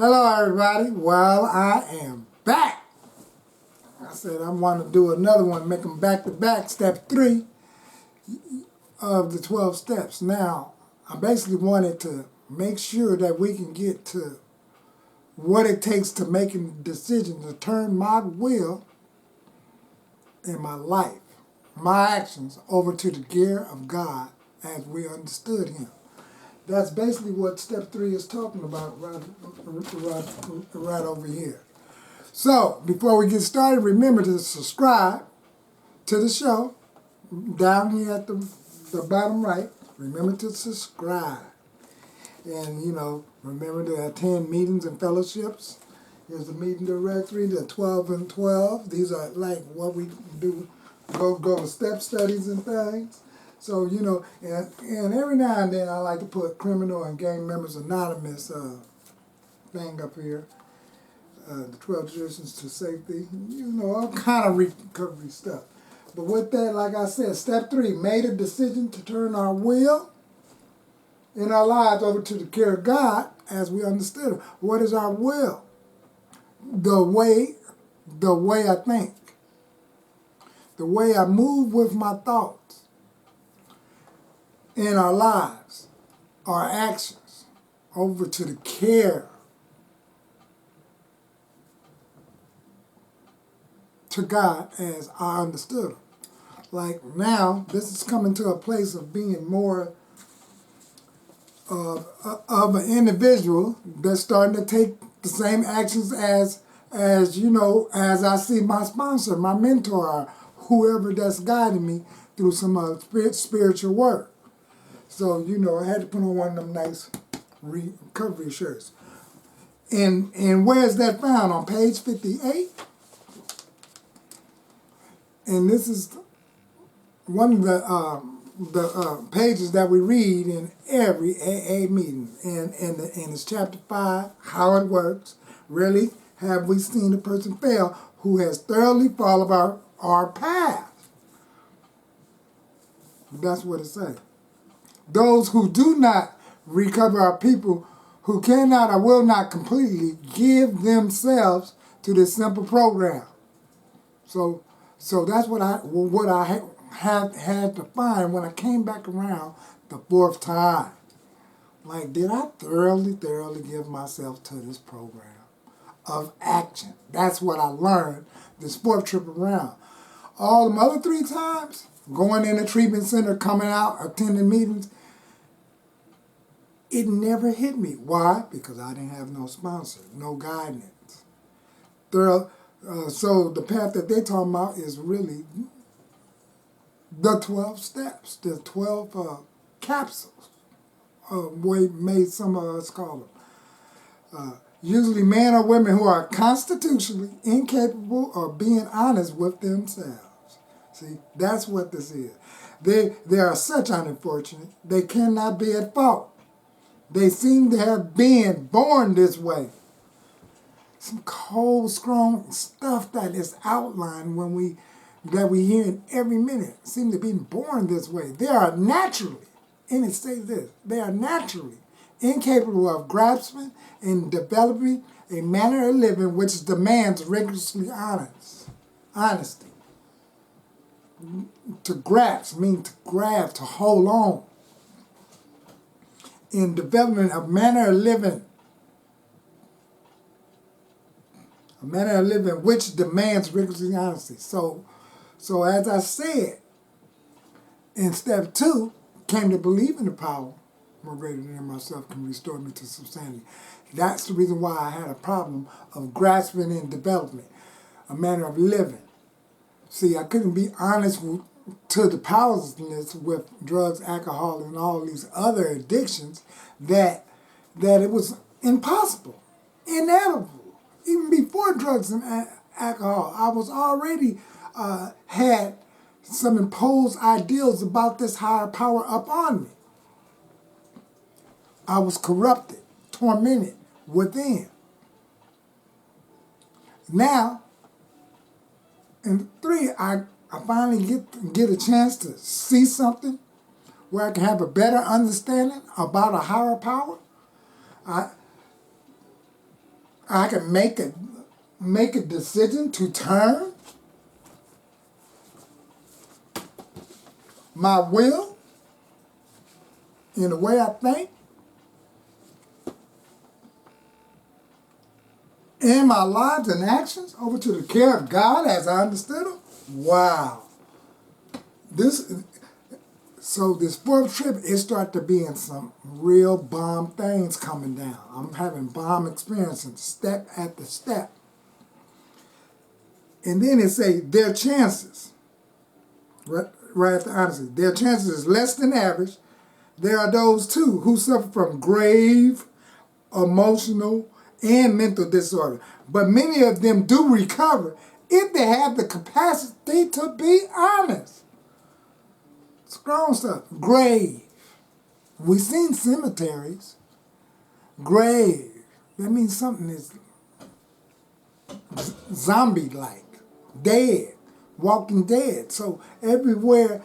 Hello, everybody. Well, I am back. I said I want to do another one, make them back to back, step 3 of the 12 steps. Now, I basically wanted to make sure that we can get to what it takes to making the decision to turn my will and my life, my actions, over to the care of God as we understood Him. That's basically what step 3 is talking about right over here. So, before we get started, remember to subscribe to the show down here at the bottom right. Remember to subscribe. And, remember to attend meetings and fellowships. Here's the meeting directory, the 12 and 12. These are like what we do, go to step studies and things. So, and every now and then I like to put Criminal and Gang Members Anonymous thing up here. The 12 traditions to safety, all kind of recovery stuff. But with that, like I said, step 3, made a decision to turn our will and our lives over to the care of God as we understood it. What is our will? The way I think, the way I move with my thoughts in our lives, our actions, over to the care to God as I understood Him. Like now, this is coming to a place of being more of an individual that's starting to take the same actions as I see my sponsor, my mentor, whoever that's guiding me through some spiritual work. So, I had to put on one of them nice recovery shirts. And where's that found? On page 58? And this is one of the pages that we read in every AA meeting. And it's chapter 5, how it works. Rarely have we seen a person fail who has thoroughly followed our path. That's what it says. Those who do not recover are people who cannot or will not completely give themselves to this simple program. So that's what I had to find when I came back around the 4th time. Like, did I thoroughly give myself to this program of action? That's what I learned this 4th trip around. All them other 3 times, going in a treatment center, coming out, attending meetings, it never hit me. Why? Because I didn't have no sponsor, no guidance. So the path that they're talking about is really the 12 steps, the 12 capsules, way made some of us call them. Usually men or women who are constitutionally incapable of being honest with themselves. See, that's what this is. They are such unfortunate, they cannot be at fault. They seem to have been born this way. Some cold, strong stuff that is outlined that we hear in every minute seem to be born this way. They are naturally, and it says this, they are naturally incapable of grasping and developing a manner of living which demands rigorously honesty. To grasp means to grab, to hold on. In development of manner of living, a manner of living which demands rigorously honesty. So as I said, in step 2, came to believe in the power more greater than myself can restore me to substantiality. That's the reason why I had a problem of grasping and development, a manner of living. See, I couldn't be honest to the powerlessness with drugs, alcohol, and all these other addictions that it was impossible, inedible. Even before drugs and alcohol, I was already had some imposed ideals about this higher power upon me. I was corrupted, tormented within. Now, in 3, I finally get a chance to see something where I can have a better understanding about a higher power. I can make a decision to turn my will in the way I think and my lives and actions over to the care of God as I understood them. Wow. So this fourth trip, it started to be in some real bomb things coming down. I'm having bomb experiences, step after step. And then it say their chances, right after honesty, their chances is less than average. There are those too who suffer from grave emotional and mental disorder. But many of them do recover if they have the capacity to be honest. Strong stuff. Grave. We've seen cemeteries. Grave. That means something is zombie-like. Dead. Walking dead. So everywhere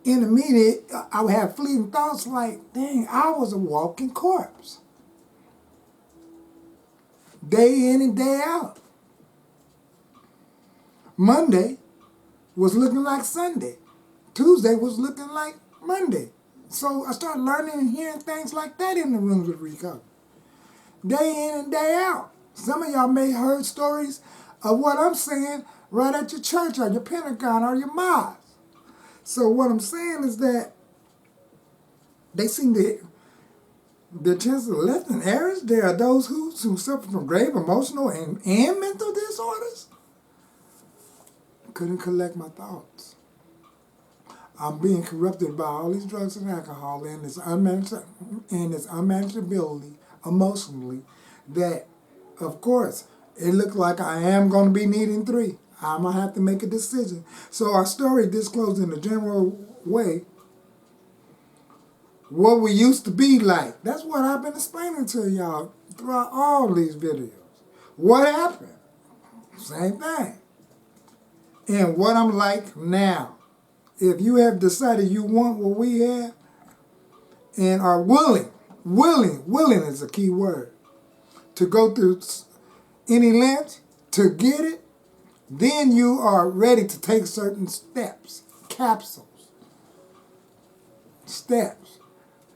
in the media, I would have fleeting thoughts like, dang, I was a walking corpse. Day in and day out. Monday was looking like Sunday. Tuesday was looking like Monday. So I started learning and hearing things like that in the rooms of recovery. Day in and day out. Some of y'all may have heard stories of what I'm saying right at your church or your Pentagon or your mosque. So what I'm saying is that they seem to, the chances are less than average. There are those who suffer from grave emotional and mental disorders. Couldn't collect my thoughts. I'm being corrupted by all these drugs and alcohol and this unmanageability emotionally that, of course, it looks like I am going to be needing 3. I'm going to have to make a decision. So our story disclosed in a general way what we used to be like. That's what I've been explaining to y'all throughout all these videos. What happened? Same thing. And what I'm like now. If you have decided you want what we have and are willing is a key word, to go through any length to get it, then you are ready to take certain steps, capsules, steps.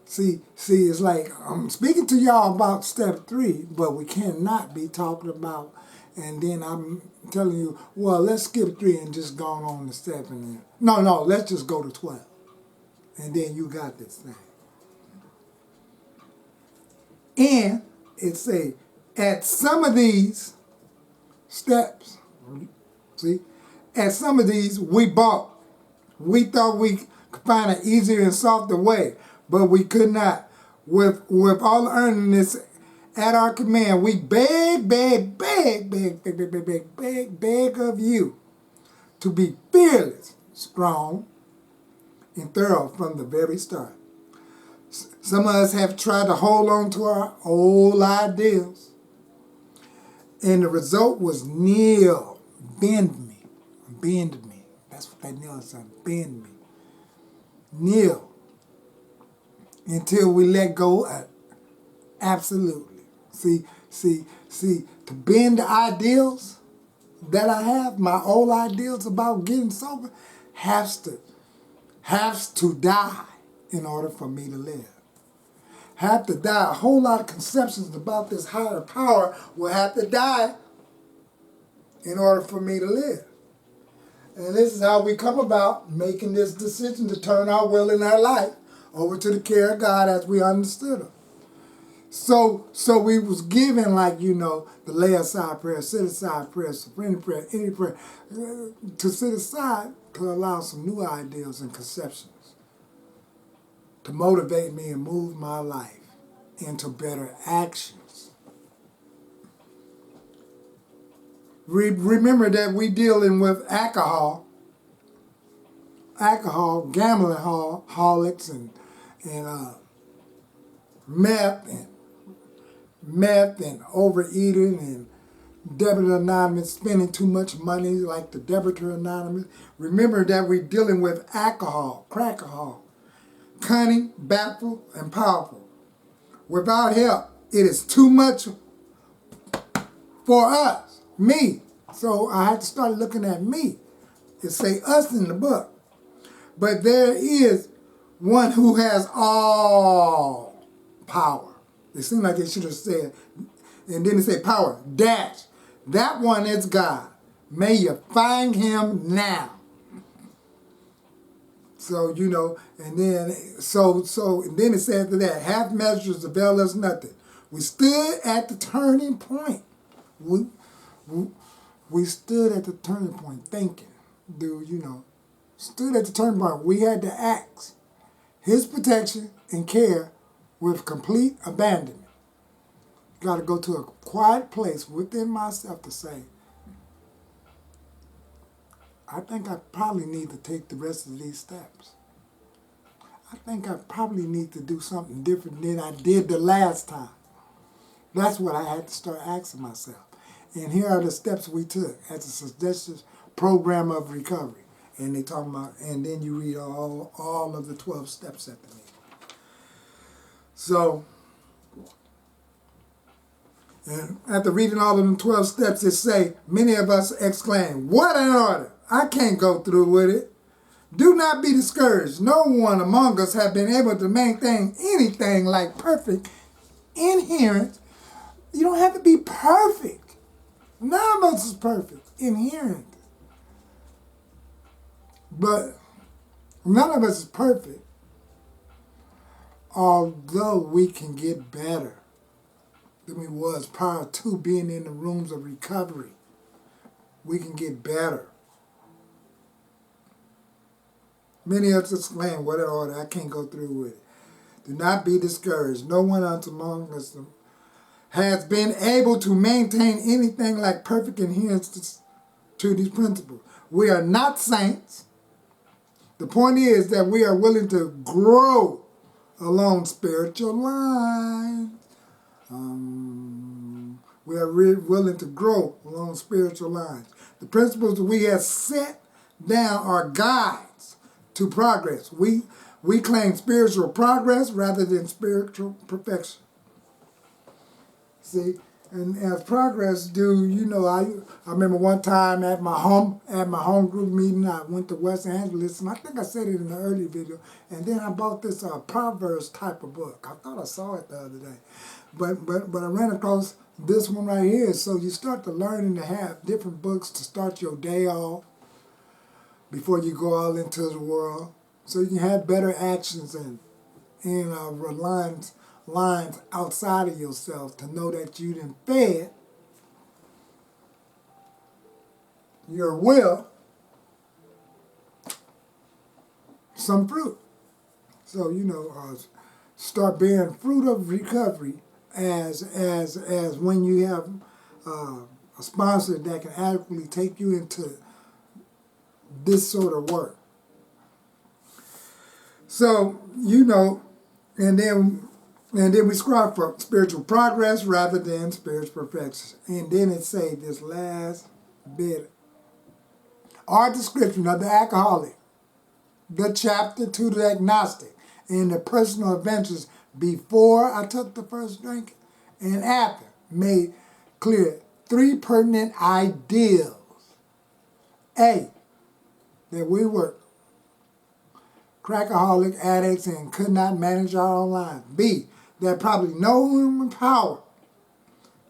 See, it's like I'm speaking to y'all about step 3, but we cannot be talking about, and then I'm telling you, well, let's skip 3 and just go on to step in there. No, let's just go to 12. And then you got this thing. And it say, at some of these steps, see, at some of these we bought. We thought we could find an easier and softer way, but we could not. With all the earnings at our command, we beg of you to be fearless, strong, and thorough from the very start. Some of us have tried to hold on to our old ideals, and the result was nil. Bend me. That's what that nil is, bend me. Nil. Until we let go of absolutely. See, to bend the ideals that I have, my old ideals about getting sober, has to die in order for me to live. Have to die. A whole lot of conceptions about this higher power will have to die in order for me to live. And this is how we come about making this decision to turn our will and our life over to the care of God as we understood Him. So we was given, like, the lay aside prayer, sit aside prayer, surrender prayer, any prayer, to sit aside to allow some new ideas and conceptions to motivate me and move my life into better actions. Remember that we dealing with alcohol, gambling holics, and meth and overeating and Debitor Anonymous spending too much money like the Debitor Anonymous. Remember that we're dealing with alcohol, crackahol, cunning, bashful, and powerful. Without help, it is too much for us, me. So I had to start looking at me. It say us in the book. But there is one who has all power. It seemed like they should have said, and then it say power, dash. That one is God. May you find him now. So, you know, and then and then it said after that, half measures avail us nothing. We stood at the turning point. We stood at the turning point thinking, dude, you know, stood at the turning point. We had to ask his protection and care with complete abandonment. Got to go to a quiet place within myself to say, I think I probably need to take the rest of these steps. I think I probably need to do something different than I did the last time. That's what I had to start asking myself. And here are the steps we took as a suggested program of recovery. And they talk about, and then you read all of the 12 steps at the end. So, and after reading all of them 12 steps, it say, many of us exclaim, what an order! I can't go through with it. Do not be discouraged. No one among us have been able to maintain anything like perfect inherent. You don't have to be perfect. None of us is perfect, inherent. But none of us is perfect, although we can get better than we was prior to being in the rooms of recovery. We can get better. Many of us exclaim, what an order, I can't go through with it. Do not be discouraged. No one among us has been able to maintain anything like perfect adherence to these principles. We are not saints. The point is that we are willing to grow along spiritual lines. We are willing to grow along spiritual lines. The principles that we have set down are guides to progress. We claim spiritual progress rather than spiritual perfection. See, and as progress do, you know, I remember one time at my home group meeting, I went to Los Angeles, and I think I said it in the early video, and then I bought this Proverbs type of book. I thought I saw it the other day, but I ran across this one right here. So you start to learning to have different books to start your day off before you go out into the world, so you can have better actions and lines outside of yourself to know that you done fed your will some fruit. So, you know, start bearing fruit of recovery as when you have a sponsor that can adequately take you into this sort of work. So, you know, and then we strive for spiritual progress rather than spiritual perfection. And then it say this last bit. Our description of the alcoholic, the chapter to the agnostic, and the personal adventures before I took the first drink and after made clear 3 pertinent ideals. A, that we were crackaholic addicts and could not manage our own lives. B, that probably no human power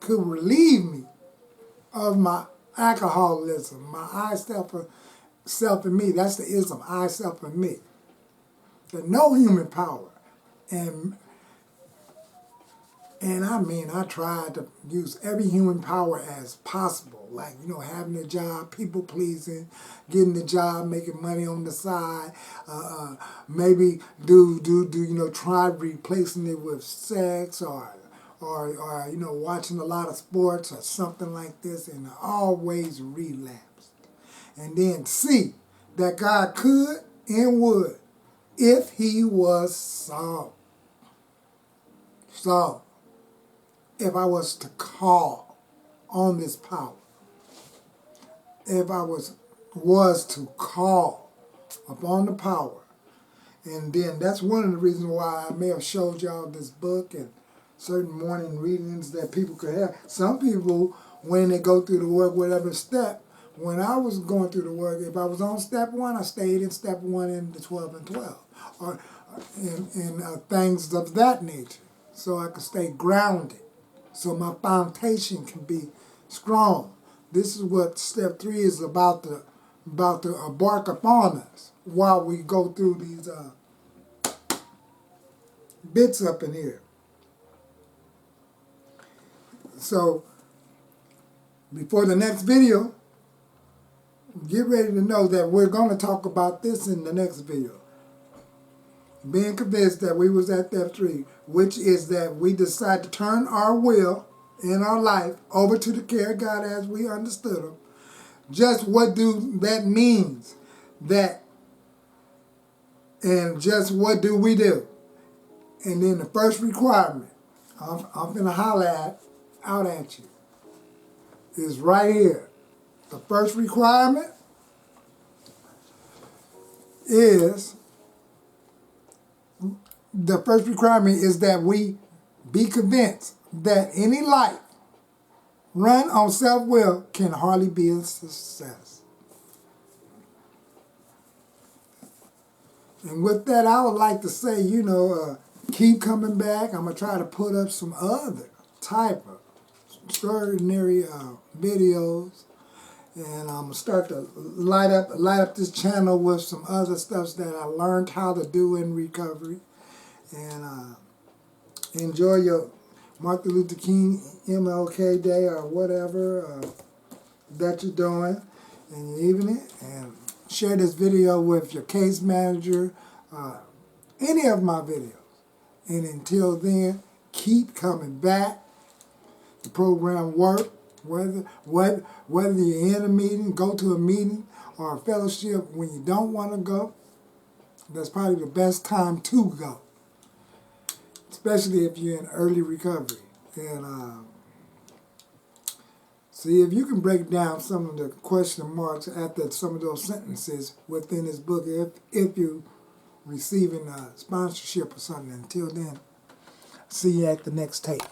could relieve me of my alcoholism, my I, self and me. That's the ism, I, self, and me. That no human power. And I mean, I tried to use every human power as possible. Like, you know, having a job, people pleasing, getting the job, making money on the side. Maybe you know, try replacing it with sex or you know, watching a lot of sports or something like this, and always relapsed. And then C, that God could and would if he was solved. So, if I was to call on this power, if I was to call upon the power, and then that's one of the reasons why I may have showed y'all this book and certain morning readings that people could have. Some people, when they go through the work, whatever step, when I was going through the work, if I was on step 1, I stayed in step 1 in the 12 and 12, or in things of that nature, so I could stay grounded, so my foundation can be strong. This is what step 3 is about to embark upon us while we go through these bits up in here. So before the next video, get ready to know that we're going to talk about this in the next video. Being convinced that we was at step 3, which is that we decide to turn our will in our life over to the care of God as we understood Him. Just what do that means? That, and just what do we do? And then the first requirement, I'm going to holler out at you, is right here. The first requirement is that we be convinced that any life run on self-will can hardly be a success. And with that, I would like to say, keep coming back. I'm going to try to put up some other type of extraordinary videos. And I'm going to start to light up this channel with some other stuff that I learned how to do in recovery. And enjoy your Martin Luther King MLK Day or whatever that you're doing in your evening. And share this video with your case manager, any of my videos. And until then, keep coming back. The program works. Whether you're in a meeting, go to a meeting, or a fellowship when you don't want to go, that's probably the best time to go. Especially if you're in early recovery. And see if you can break down some of the question marks after some of those sentences within this book if you're receiving a sponsorship or something. Until then, see you at the next tape.